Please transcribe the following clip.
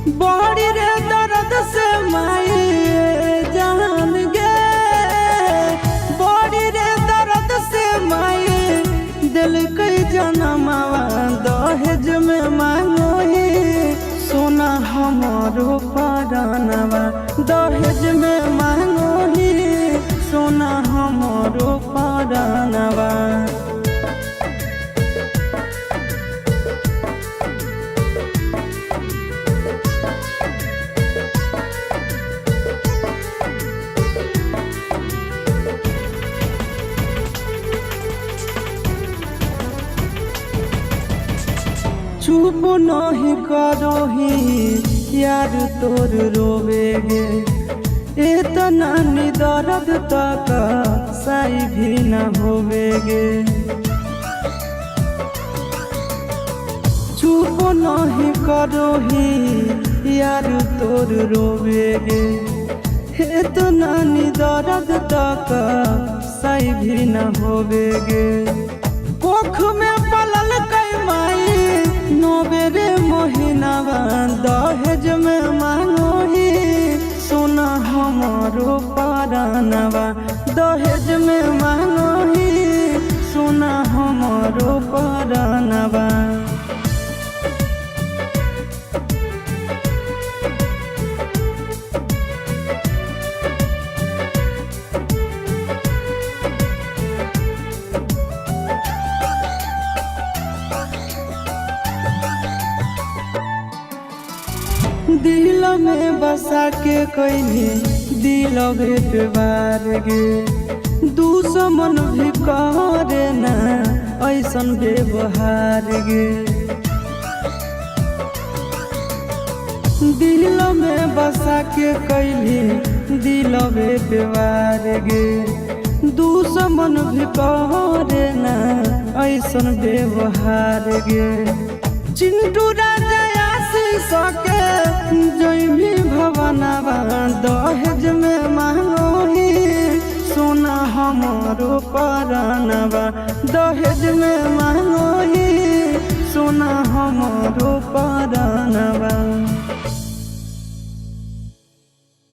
बड़ी रे दर्द से माई जान गे, बड़ी रे दर्द से माई दिल कई जनमावा दहेज में मांगो ही सोना हमारो परानवा, दहेज में मांगो ही सोना हमारो परानवा। चुप नहीं करो ही यार तोर रोवेगे, इतना नि दर्द तक सही भी न होवेगे। चुप नहीं करो ही यार तोर रोवेगे, इतना नि दर्द तक सही भी न होवेगे। कोख में पलल कई माई नोबेरे मोहिनावा दहेज में मांगो ही सोना हमारो परानवा, दहेज में मांगो ही सोना हमारो परानवा। दिल में बसा के कहीं दिल बार गे, दुश्मन भी करे ना ऐसन व्यवहार गे। दिल में बसा के कहीं दिल बार गे, दुश्मन भी करे ना ऐसन व्यवहार गे। चिंटू राजा सके जैमी भवनवा दहेज में मांगो ही सोना हमारो परानवा, दहेज में मांगो ही सोना हमारो परानवा।